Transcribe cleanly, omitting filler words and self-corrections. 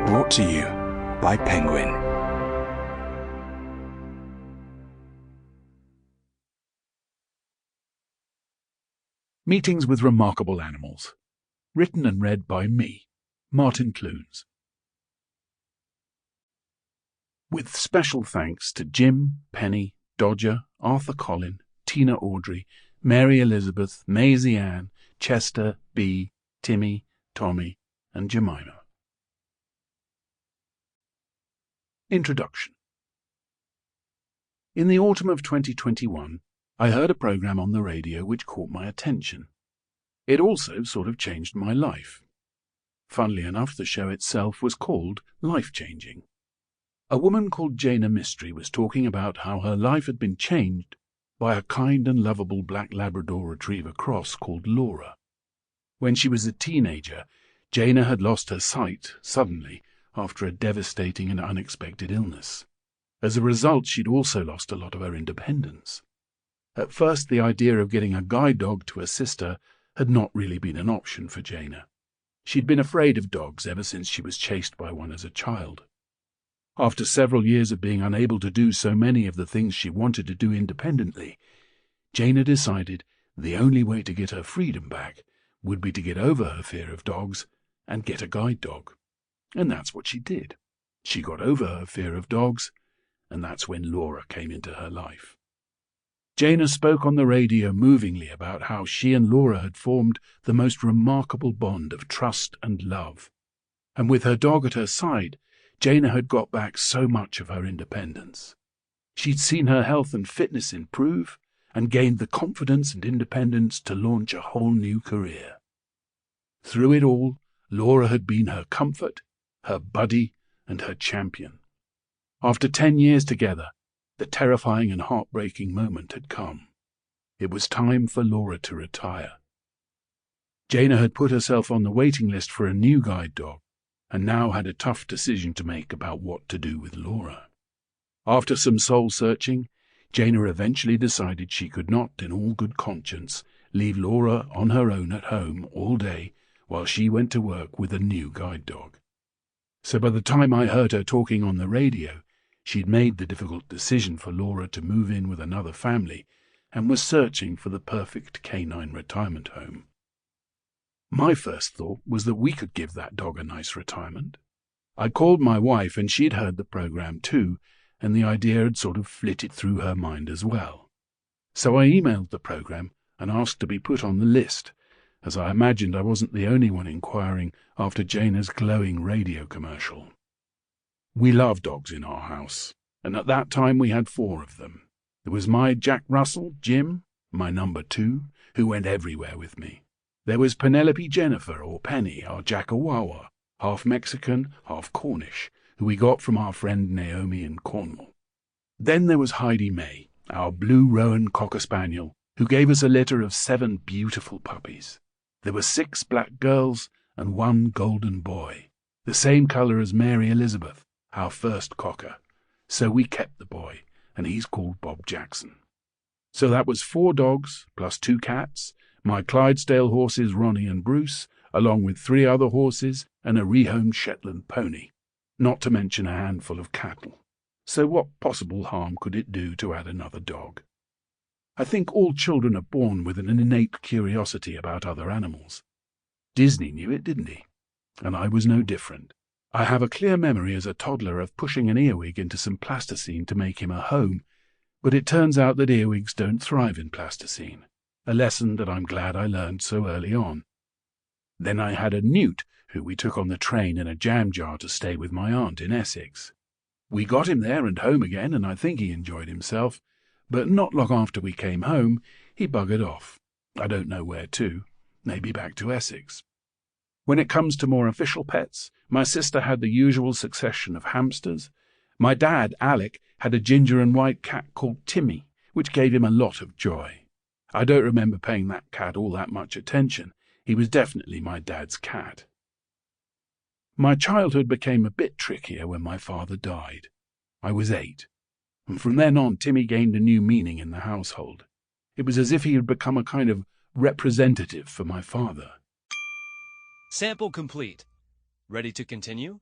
Brought to you by Penguin. Meetings with Remarkable Animals. Written and read by me, Martin Clunes. With special thanks to Jim, Penny, Dodger, Arthur Collin, Tina Audrey, Mary Elizabeth, Maisie Ann, Chester, Bee, Timmy, Tommy, and Jemima. Introduction. In the autumn of 2021, I heard a program on the radio which caught my attention. It also sort of changed my life. Funnily enough, the show itself was called Life-Changing. A woman called Jaina Mystery was talking about how her life had been changed by a kind and lovable black Labrador Retriever cross called Laura. When she was a teenager, Jaina had lost her sight suddenly after a devastating and unexpected illness. As a result, she'd also lost a lot of her independence. At first, the idea of getting a guide dog to assist her had not really been an option for Jaina. She'd been afraid of dogs ever since she was chased by one as a child. After several years of being unable to do so many of the things she wanted to do independently, Jaina decided the only way to get her freedom back would be to get over her fear of dogs and get a guide dog. And that's what she did. She got over her fear of dogs, and that's when Laura came into her life. Jaina spoke on the radio movingly about how she and Laura had formed the most remarkable bond of trust and love. And with her dog at her side, Jaina had got back so much of her independence. She'd seen her health and fitness improve and gained the confidence and independence to launch a whole new career. Through it all, Laura had been her comfort, her buddy, and her champion. After 10 years together, the terrifying and heartbreaking moment had come. It was time for Laura to retire. Jaina had put herself on the waiting list for a new guide dog, and now had a tough decision to make about what to do with Laura. After some soul-searching, Jaina eventually decided she could not, in all good conscience, leave Laura on her own at home all day while she went to work with a new guide dog. So by the time I heard her talking on the radio, she'd made the difficult decision for Laura to move in with another family and was searching for the perfect canine retirement home. My first thought was that we could give that dog a nice retirement. I called my wife and she'd heard the program too, and the idea had sort of flitted through her mind as well. So I emailed the program and asked to be put on the list, as I imagined I wasn't the only one inquiring after Jaina's glowing radio commercial. We love dogs in our house, and at that time we had 4 of them. There was my Jack Russell, Jim, my number 2, who went everywhere with me. There was Penelope Jennifer, or Penny, our Jackawawa, half Mexican, half Cornish, who we got from our friend Naomi in Cornwall. Then there was Heidi May, our blue Rowan Cocker Spaniel, who gave us a litter of 7 beautiful puppies. There were 6 black girls and 1 golden boy, the same colour as Mary Elizabeth, our first cocker. So we kept the boy, and he's called Bob Jackson. So that was 4 dogs, plus 2 cats, my Clydesdale horses Ronnie and Bruce, along with 3 other horses and a rehomed Shetland pony, not to mention a handful of cattle. So what possible harm could it do to add another dog? I think all children are born with an innate curiosity about other animals. Disney knew it, didn't he? And I was no different. I have a clear memory as a toddler of pushing an earwig into some plasticine to make him a home, but it turns out that earwigs don't thrive in plasticine, a lesson that I'm glad I learned so early on. Then I had a newt who we took on the train in a jam jar to stay with my aunt in Essex. We got him there and home again, and I think he enjoyed himself, but not long after we came home, he buggered off. I don't know where to, maybe back to Essex. When it comes to more official pets, my sister had the usual succession of hamsters. My dad, Alec, had a ginger and white cat called Timmy, which gave him a lot of joy. I don't remember paying that cat all that much attention. He was definitely my dad's cat. My childhood became a bit trickier when my father died. I was 8, and from then on Timmy gained a new meaning in the household. It was as if he had become a kind of representative for my father. Sample complete. Ready to continue?